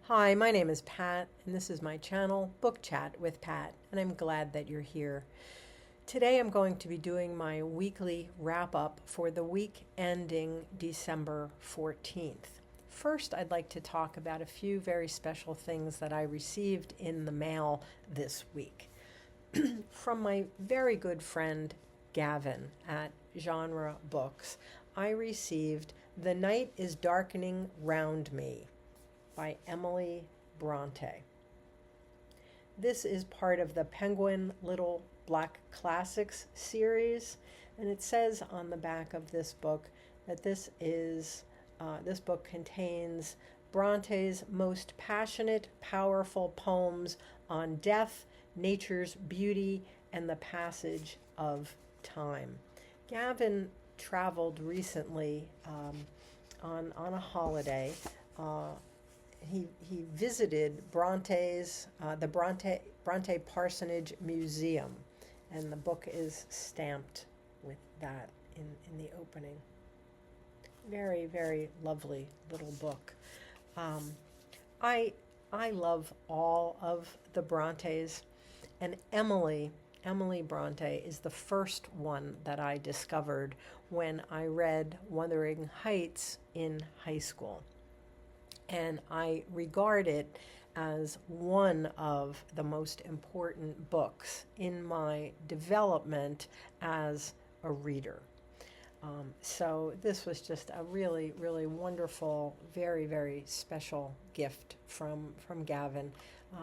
Hi, my name is Pat, and this is my channel, Book Chat with Pat, and I'm glad that you're here. Today I'm going to be doing my weekly wrap-up for the week ending December 14th. First, I'd like to talk about a few very special things that I received in the mail this week. From my very good friend Gavin at Genre Books, I received The Night is Darkening Round Me by Emily Bronte. This is part of the Penguin Little Black Classics series, and it says on the back of this book that this book contains Bronte's most passionate, powerful poems on death, nature's beauty, and the passage of time. Gavin traveled recently on a holiday. He visited the Bronte Parsonage Museum, and the book is stamped with that in the opening. Very, very lovely little book. I love all of the Brontes, and Emily Bronte is the first one that I discovered when I read Wuthering Heights in high school. And I regard it as one of the most important books in my development as a reader. So this was just a really, really wonderful, very, very special gift from Gavin.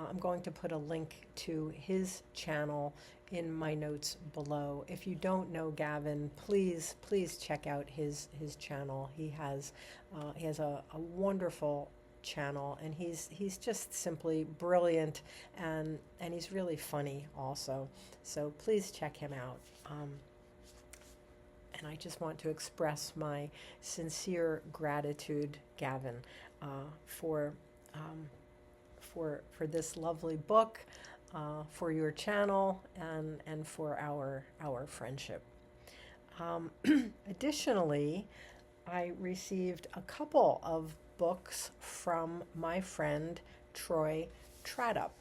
I'm going to put a link to his channel in my notes below. If you don't know Gavin, please check out his channel. He has a wonderful channel, and he's just simply brilliant, and he's really funny also. So please check him out. And I just want to express my sincere gratitude, Gavin, for this lovely book, for your channel, and for our friendship. Additionally, I received a couple of books from my friend Troy Tradup.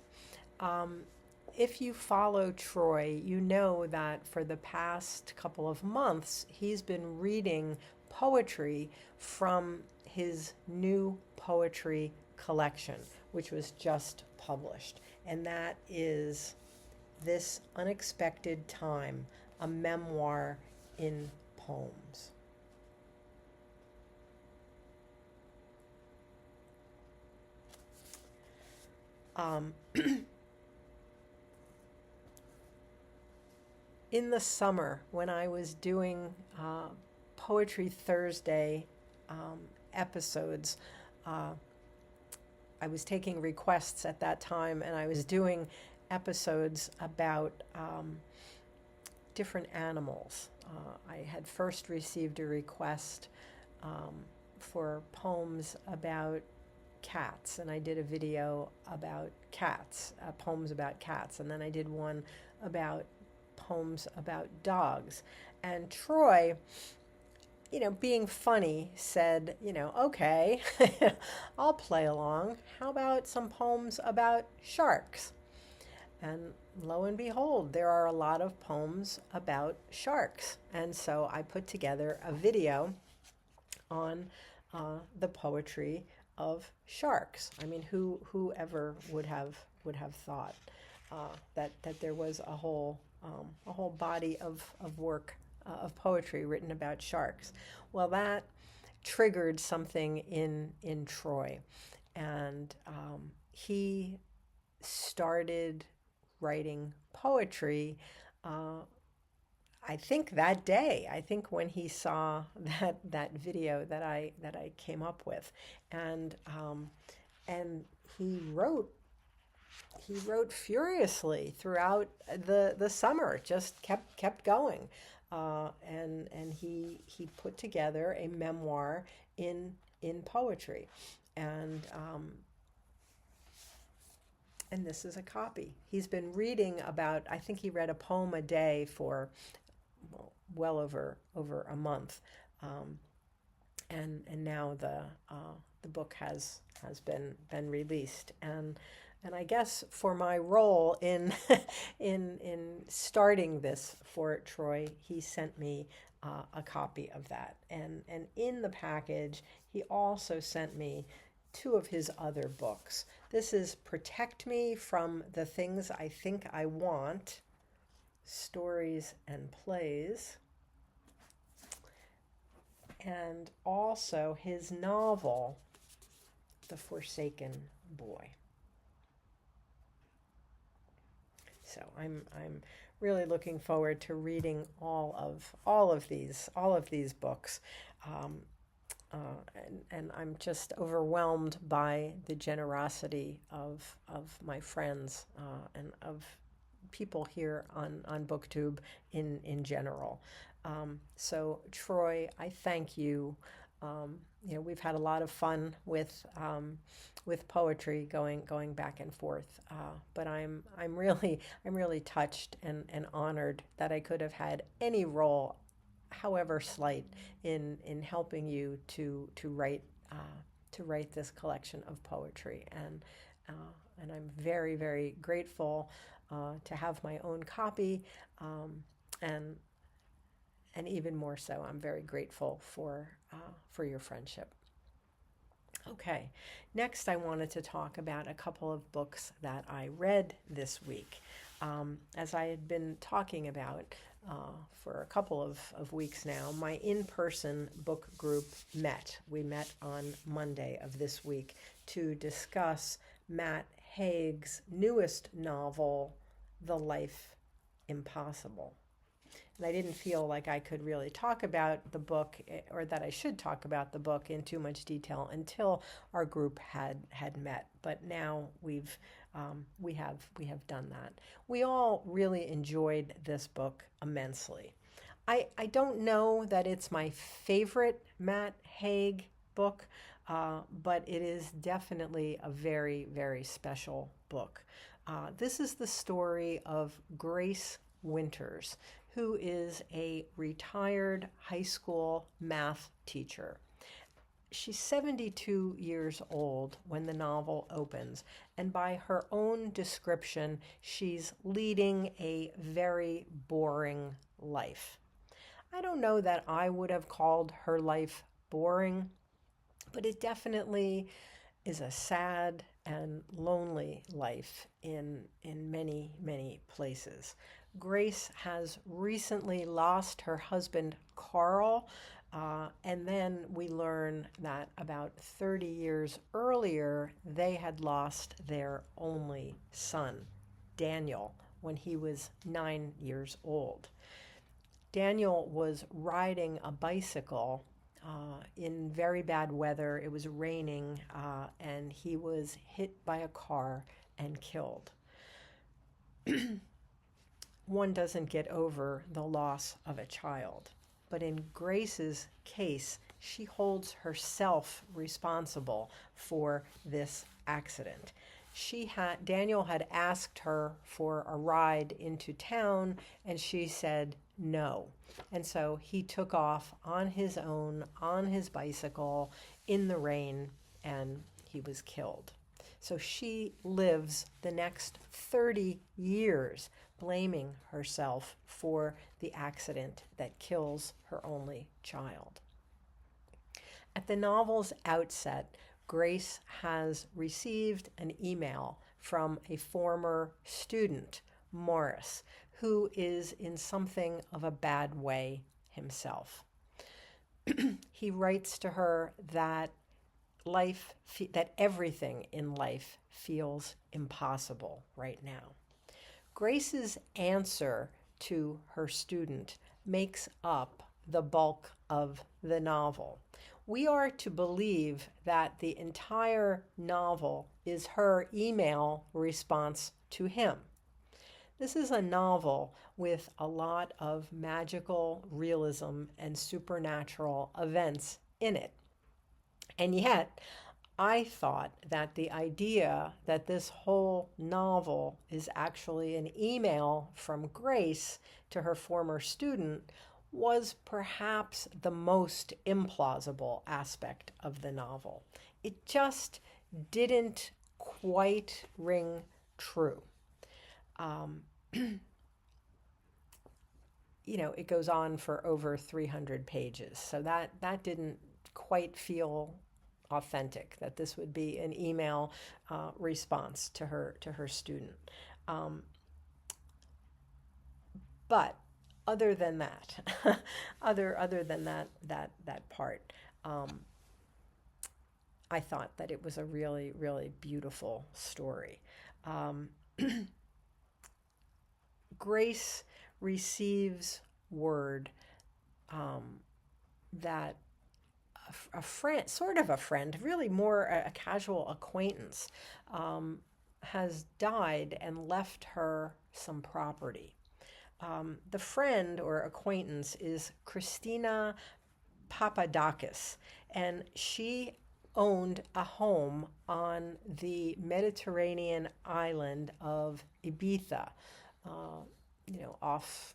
If you follow Troy, you know that for the past couple of months, he's been reading poetry from his new poetry collection, which was just published. And that is This Unexpected Time, a memoir in poems. In the summer, when I was doing Poetry Thursday episodes, I was taking requests at that time, and I was doing episodes about different animals. I had first received a request for poems about cats, and I did a video about cats, poems about cats, and then I did one about poems about dogs. And Troy, being funny, said, okay, I'll play along. How about some poems about sharks? And lo and behold, there are a lot of poems about sharks. And so I put together a video on the poetry of sharks. I mean, whoever would have thought that there was a whole body of work of poetry written about sharks. Well, that triggered something in Troy, and he started writing poetry. I think that day. I think when he saw that video that I came up with, and he wrote furiously throughout the summer. Just kept going, and he put together a memoir in poetry, and this is a copy. He's been reading about, I think he read a poem a day for well over a month, and now the book has been released. And I guess for my role in in starting this for Troy, he sent me a copy of that. And in the package, he also sent me two of his other books. This is Protect Me from the Things I Think I Want, Stories and Plays, and also his novel, The Forsaken Boy. So I'm really looking forward to reading all of these books, and I'm just overwhelmed by the generosity of my friends and of people here on BookTube in general. So Troy, I thank you. We've had a lot of fun with poetry going back and forth. But I'm really touched and honored that I could have had any role, however slight, in helping you to write this collection of poetry. And I'm very, very grateful to have my own copy, and even more so, I'm very grateful for your friendship. Okay, next I wanted to talk about a couple of books that I read this week. As I had been talking about for a couple of weeks now, my in-person book group met. We met on Monday of this week to discuss Matt Haig's newest novel, The Life Impossible. And I didn't feel like I could really talk about the book, or that I should talk about the book in too much detail until our group had met. But now we have done that. We all really enjoyed this book immensely. I don't know that it's my favorite Matt Haig book, but it is definitely a very, very special book. This is the story of Grace Winters, who is a retired high school math teacher. She's 72 years old when the novel opens, and by her own description, she's leading a very boring life. I don't know that I would have called her life boring, but it definitely is a sad and lonely life in many, many places. Grace has recently lost her husband, Carl, and then we learn that about 30 years earlier, they had lost their only son, Daniel, when he was 9 years old. Daniel was riding a bicycle in very bad weather. It was raining, and he was hit by a car and killed. One doesn't get over the loss of a child. But in Grace's case, she holds herself responsible for this accident. Daniel had asked her for a ride into town, and she said no. And so he took off on his own, on his bicycle, in the rain, and he was killed. So she lives the next 30 years blaming herself for the accident that kills her only child. At the novel's outset, Grace has received an email from a former student, Morris, who is in something of a bad way himself. He writes to her that everything in life feels impossible right now. Grace's answer to her student makes up the bulk of the novel. We are to believe that the entire novel is her email response to him. This is a novel with a lot of magical realism and supernatural events in it. And yet, I thought that the idea that this whole novel is actually an email from Grace to her former student was perhaps the most implausible aspect of the novel. It just didn't quite ring true. It goes on for over 300 pages, so that didn't quite feel authentic, that this would be an email response to her student. But other than that, other than that part, I thought that it was a really, really beautiful story. Grace receives word that a friend, sort of a friend, really more a casual acquaintance, has died and left her some property. The friend or acquaintance is Christina Papadakis, and she owned a home on the Mediterranean island of Ibiza, off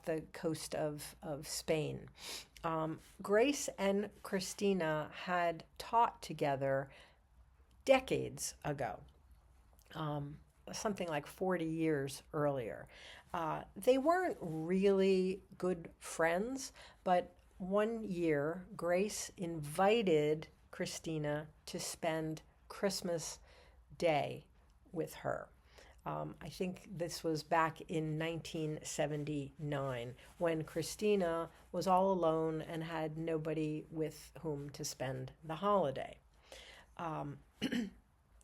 the coast of Spain. Grace and Christina had taught together decades ago, something like 40 years earlier. They weren't really good friends, but one year, Grace invited Christina to spend Christmas Day with her. I think this was back in 1979, when Christina was all alone and had nobody with whom to spend the holiday.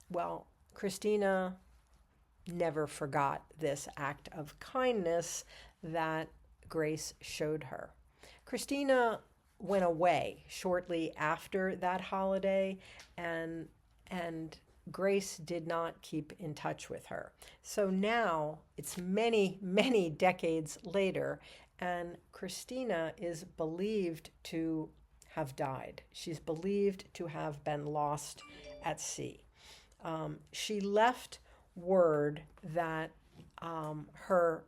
Well, Christina never forgot this act of kindness that Grace showed her. Christina went away shortly after that holiday, and Grace did not keep in touch with her. So now it's many, many decades later, and Christina is believed to have died. She's believed to have been lost at sea. She left word that her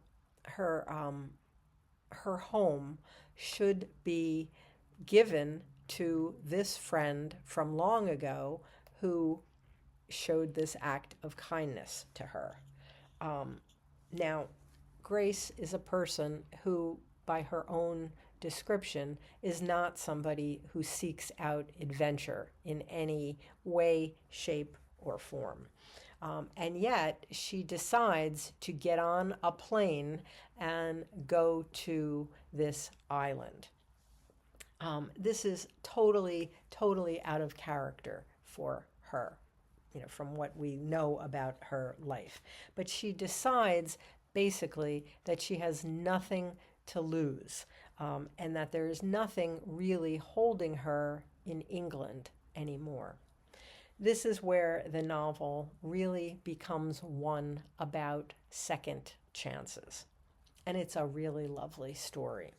home should be given to this friend from long ago who showed this act of kindness to her. Now, Grace is a person who, by her own description, is not somebody who seeks out adventure in any way, shape, or form. And yet, she decides to get on a plane and go to this island. This is totally, totally out of character for her, from what we know about her life. But she decides, basically, that she has nothing to lose, and that there is nothing really holding her in England anymore. This is where the novel really becomes one about second chances. And it's a really lovely story.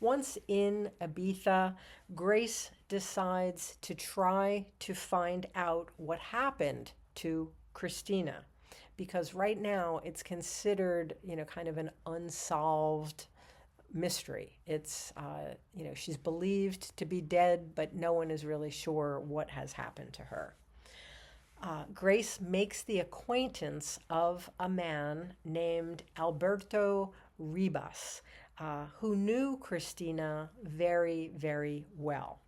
Once in Ibiza, Grace decides to try to find out what happened to Christina, because right now it's considered, kind of an unsolved mystery. It's, she's believed to be dead, but no one is really sure what has happened to her. Grace makes the acquaintance of a man named Alberto Ribas, who knew Christina very, very well.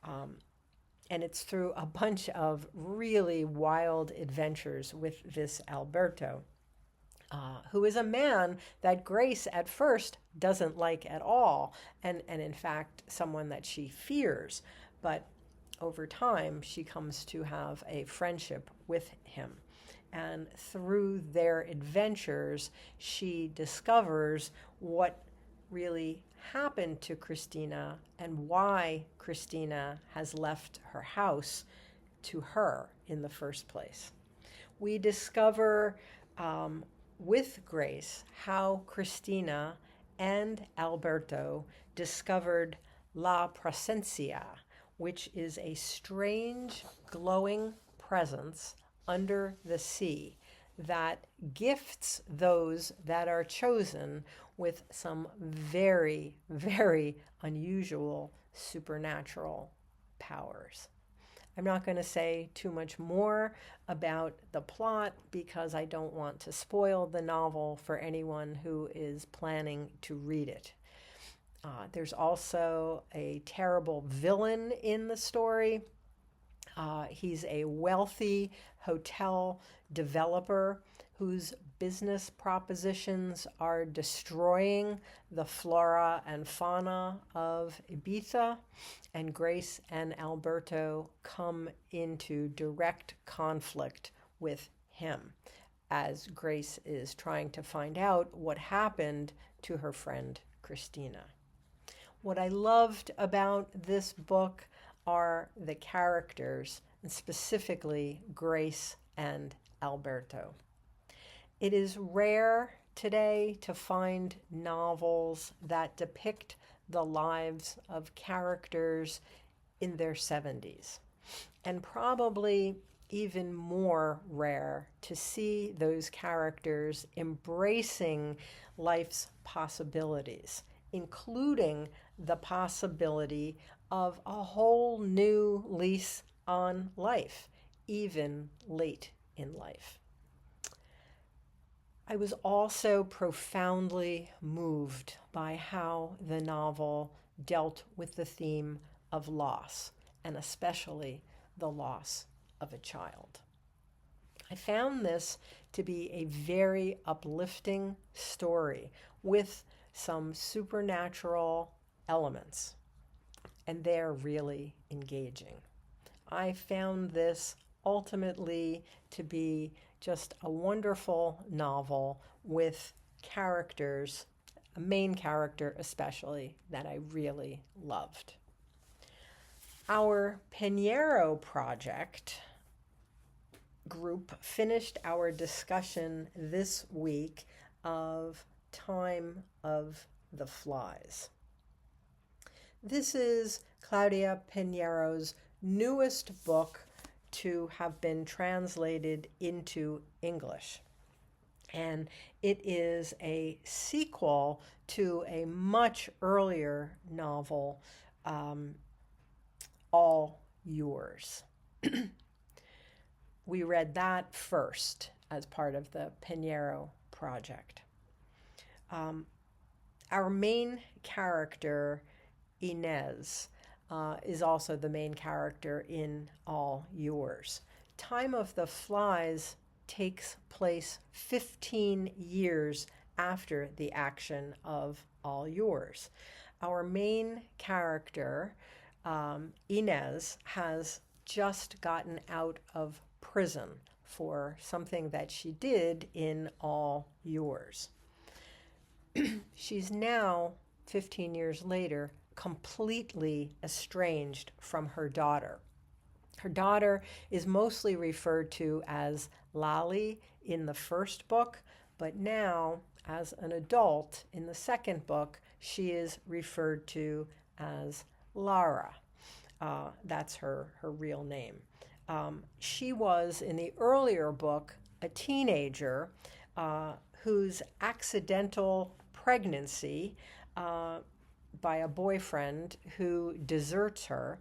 And it's through a bunch of really wild adventures with this Alberto, who is a man that Grace at first doesn't like at all, and in fact, someone that she fears. But over time, she comes to have a friendship with him. And through their adventures, she discovers what really happened to Christina and why Christina has left her house to her in the first place. We discover with Grace how Christina and Alberto discovered La Presencia, which is a strange, glowing presence under the sea that gifts those that are chosen with some very, very unusual supernatural powers. I'm not going to say too much more about the plot because I don't want to spoil the novel for anyone who is planning to read it. There's also a terrible villain in the story. He's a wealthy hotel developer whose business propositions are destroying the flora and fauna of Ibiza, and Grace and Alberto come into direct conflict with him as Grace is trying to find out what happened to her friend Christina. What I loved about this book are the characters, and specifically Grace and Alberto. It is rare today to find novels that depict the lives of characters in their 70s, and probably even more rare to see those characters embracing life's possibilities, including the possibility of a whole new lease on life, even late in life. I was also profoundly moved by how the novel dealt with the theme of loss, and especially the loss of a child. I found this to be a very uplifting story with some supernatural elements, and they're really engaging. I found this ultimately to be just a wonderful novel with characters, a main character especially, that I really loved. Our Pineiro Project group finished our discussion this week of Time of the Flies. This is Claudia Pineiro's newest book to have been translated into English. And it is a sequel to a much earlier novel, All Yours. We read that first as part of the Pineiro Project. Our main character, Inez, is also the main character in All Yours. Time of the Flies takes place 15 years after the action of All Yours. Our main character, Inez, has just gotten out of prison for something that she did in All Yours. She's now, 15 years later, completely estranged from her daughter. Her daughter is mostly referred to as Lali in the first book, but now, as an adult in the second book, she is referred to as Lara. That's her real name. She was, in the earlier book, a teenager whose accidental pregnancy by a boyfriend who deserts her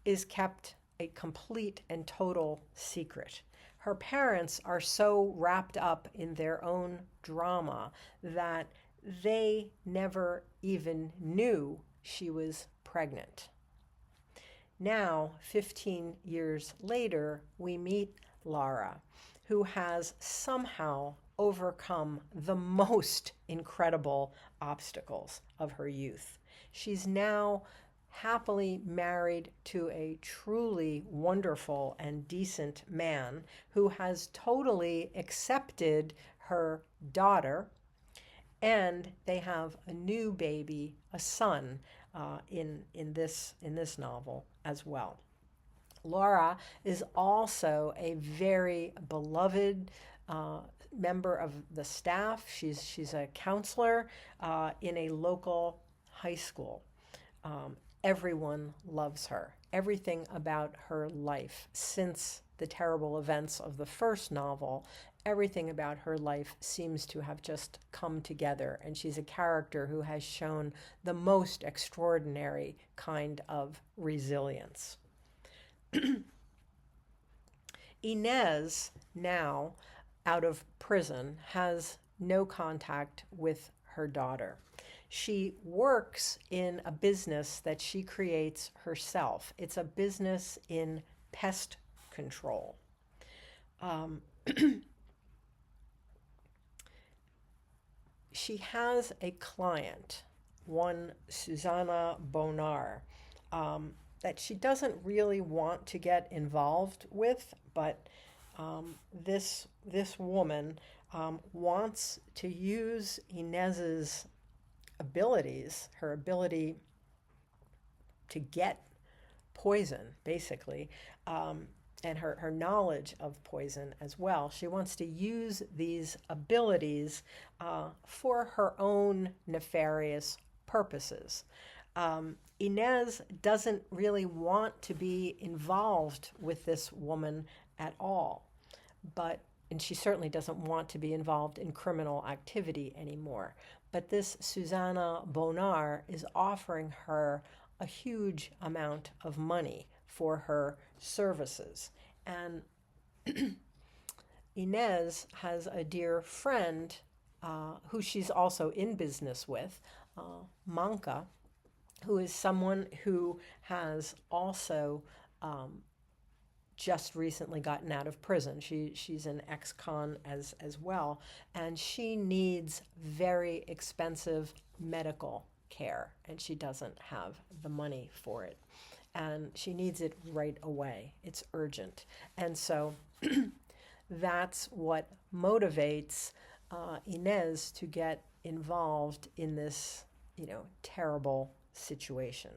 is kept a complete and total secret. Her parents are so wrapped up in their own drama that they never even knew she was pregnant. Now, 15 years later, we meet Lara, who has somehow overcome the most incredible obstacles of her youth. She's now happily married to a truly wonderful and decent man who has totally accepted her daughter, and they have a new baby, a son, in this novel as well. Laura is also a very beloved member of the staff. She's a counselor in a local high school. Everyone loves her, everything about her life since the terrible events of the first novel, everything about her life seems to have just come together, and she's a character who has shown the most extraordinary kind of resilience. Inez, now out of prison, has no contact with her daughter. She works in a business that she creates herself. It's a business in pest control. She has a client, one Susanna Bonar, that she doesn't really want to get involved with, but this woman wants to use Inez's abilities, her ability to get poison, basically, and her knowledge of poison as well. She wants to use these abilities for her own nefarious purposes. Inez doesn't really want to be involved with this woman at all, and she certainly doesn't want to be involved in criminal activity anymore. But this Susanna Bonar is offering her a huge amount of money for her services. And Inez has a dear friend who she's also in business with, Manka, who is someone who has also just recently gotten out of prison. She's an ex-con as well, and she needs very expensive medical care, and she doesn't have the money for it. And she needs it right away. It's urgent. And so that's what motivates Inez to get involved in this, terrible situation.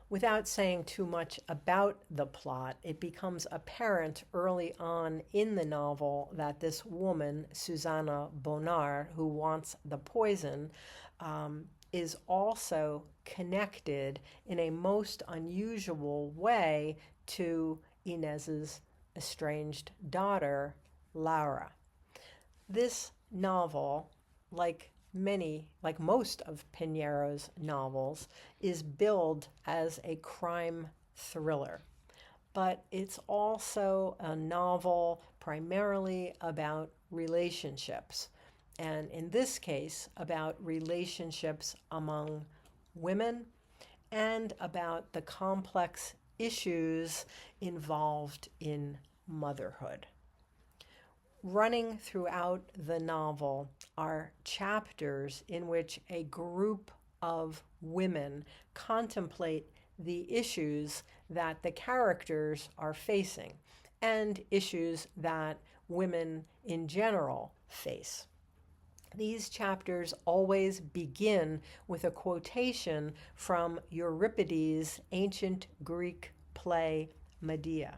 Without saying too much about the plot, it becomes apparent early on in the novel that this woman, Susanna Bonar, who wants the poison, is also connected in a most unusual way to Inez's estranged daughter, Laura. This novel, like most of Pinero's novels, is billed as a crime thriller. But it's also a novel primarily about relationships. And in this case, about relationships among women and about the complex issues involved in motherhood. Running throughout the novel are chapters in which a group of women contemplate the issues that the characters are facing and issues that women in general face. These chapters always begin with a quotation from Euripides' ancient Greek play Medea.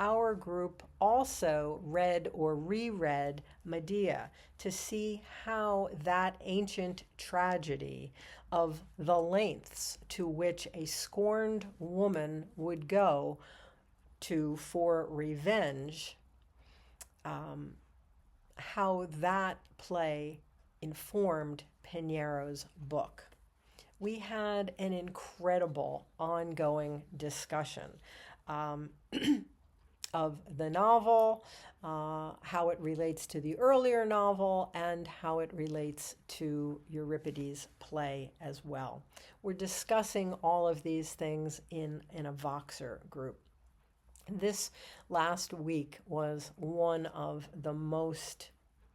Our group also read or reread Medea to see how that ancient tragedy of the lengths to which a scorned woman would go for revenge, how that play informed Pinero's book. We had an incredible ongoing discussion of the novel, how it relates to the earlier novel, and how it relates to Euripides' play as well. We're discussing all of these things in a Voxer group. This last week was one of the most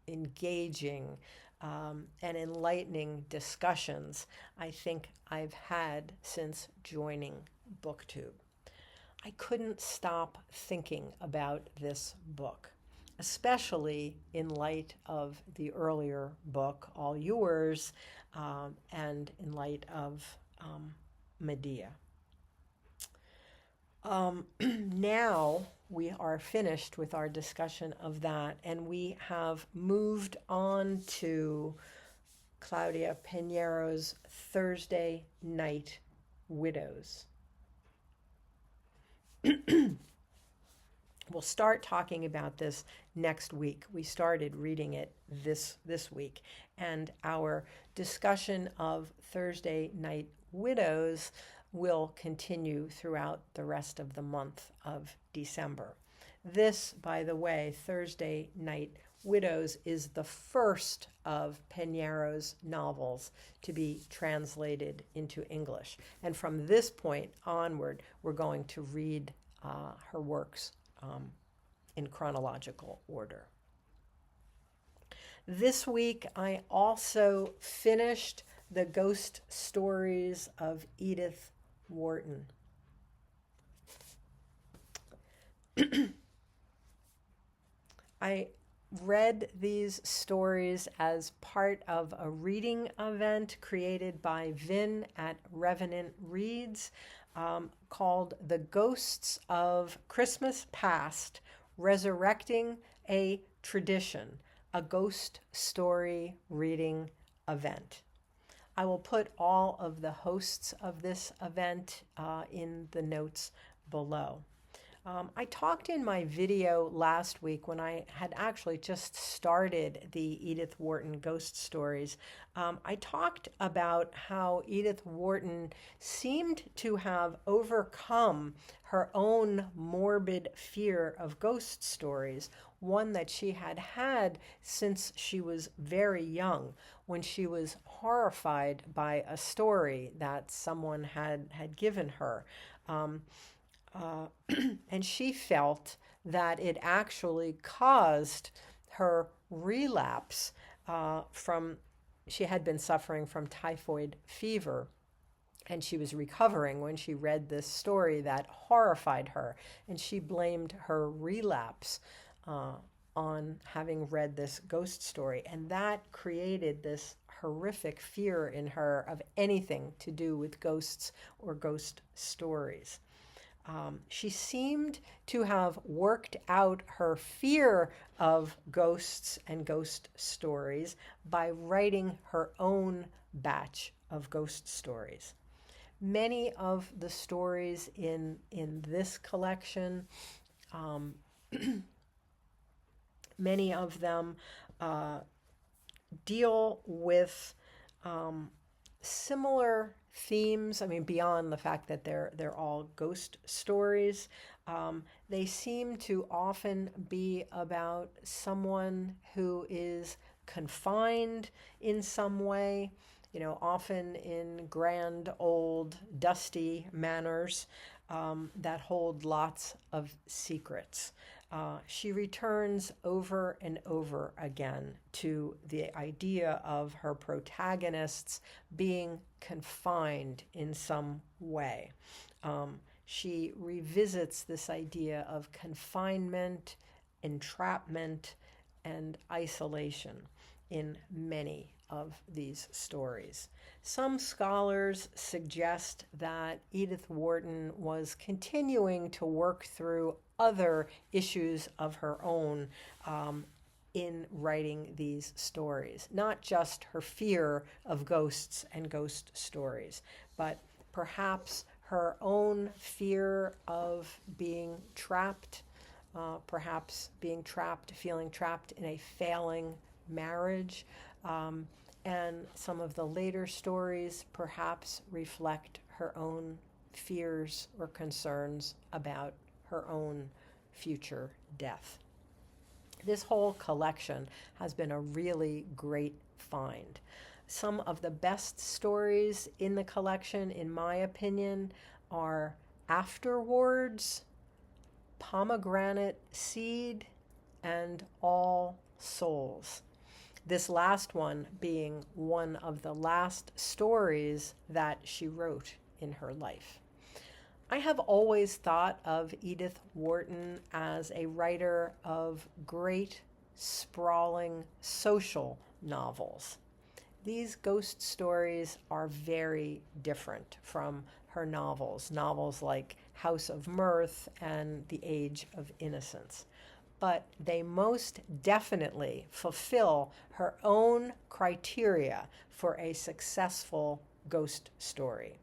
engaging and enlightening discussions I think I've had since joining BookTube. I couldn't stop thinking about this book, especially in light of the earlier book, All Yours, and in light of Medea. Now we are finished with our discussion of that, and we have moved on to Claudia Pinero's Thursday Night Widows. We'll start talking about this next week. We started reading it this week, and our discussion of Thursday Night Widows will continue throughout the rest of the month of December. This, by the way, Thursday Night Widows is the first of Pineiro's novels to be translated into English. And from this point onward, we're going to read her works in chronological order. This week, I also finished the ghost stories of Edith Wharton. I read these stories as part of a reading event created by Vin at Revenant Reads, called The Ghosts of Christmas Past, Resurrecting a Tradition, a ghost story reading event. I will put all of the hosts of this event in the notes below. I talked in my video last week when I had actually just started the Edith Wharton ghost stories. I talked about how Edith Wharton seemed to have overcome her own morbid fear of ghost stories, one that she had had since she was very young, when she was horrified by a story that someone had given her. And she felt that it actually caused her relapse she had been suffering from typhoid fever, and she was recovering when she read this story that horrified her, and she blamed her relapse on having read this ghost story, and that created this horrific fear in her of anything to do with ghosts or ghost stories. She seemed to have worked out her fear of ghosts and ghost stories by writing her own batch of ghost stories. Many of the stories in this collection, many of them deal with similar themes. I mean, beyond the fact that they're all ghost stories, they seem to often be about someone who is confined in some way, often in grand, old, dusty manors that hold lots of secrets. She returns over and over again to the idea of her protagonists being confined in some way. She revisits this idea of confinement, entrapment, and isolation in many of these stories. Some scholars suggest that Edith Wharton was continuing to work through other issues of her own in writing these stories. Not just her fear of ghosts and ghost stories, but perhaps her own fear of being trapped, perhaps being trapped, feeling trapped in a failing marriage. And some of the later stories perhaps reflect her own fears or concerns about her own future death. This whole collection has been a really great find. Some of the best stories in the collection, in my opinion, are Afterwards, Pomegranate Seed, and All Souls. This last one being one of the last stories that she wrote in her life. I have always thought of Edith Wharton as a writer of great, sprawling social novels. These ghost stories are very different from her novels like House of Mirth and The Age of Innocence. But they most definitely fulfill her own criteria for a successful ghost story.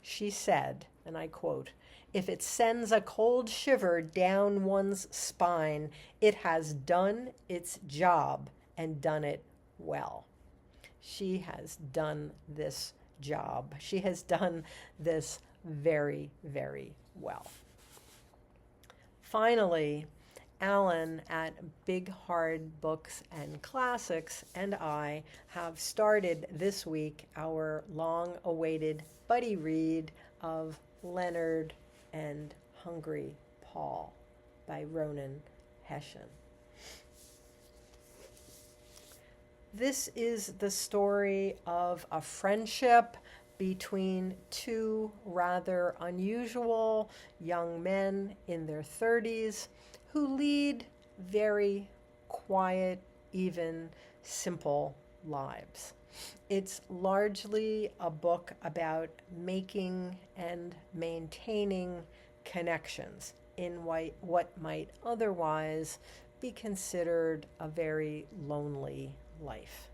She said, and I quote, "If it sends a cold shiver down one's spine, it has done its job and done it well." She has done this job. She has done this very, very well. Finally, Alan at Big Hard Books and Classics and I have started this week our long-awaited buddy read of Leonard and Hungry Paul by Ronan Hession. This is the story of a friendship between two rather unusual young men in their 30s who lead very quiet, even simple lives. It's largely a book about making and maintaining connections in what might otherwise be considered a very lonely life.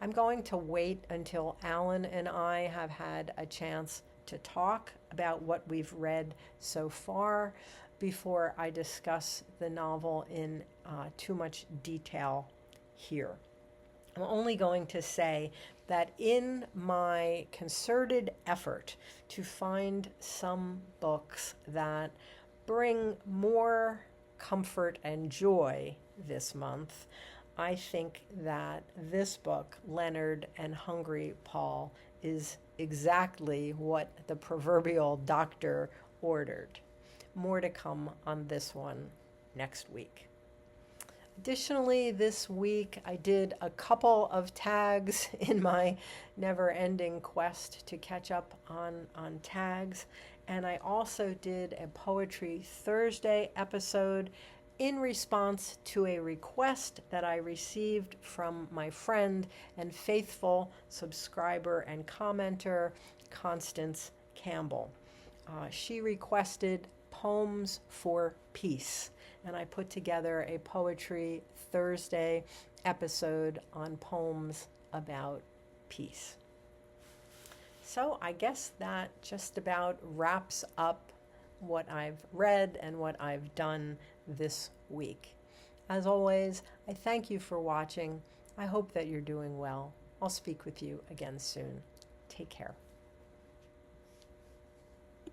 I'm going to wait until Alan and I have had a chance to talk about what we've read so far before I discuss the novel in too much detail here. I'm only going to say that in my concerted effort to find some books that bring more comfort and joy this month, I think that this book, Leonard and Hungry Paul, is exactly what the proverbial doctor ordered. More to come on this one next week. Additionally, this week I did a couple of tags in my never-ending quest to catch up on tags, and I also did a Poetry Thursday episode in response to a request that I received from my friend and faithful subscriber and commenter, Constance Campbell. She requested poems for peace, and I put together a Poetry Thursday episode on poems about peace. So I guess that just about wraps up what I've read and what I've done this week. As always, I thank you for watching. I hope that you're doing well. I'll speak with you again soon. Take care.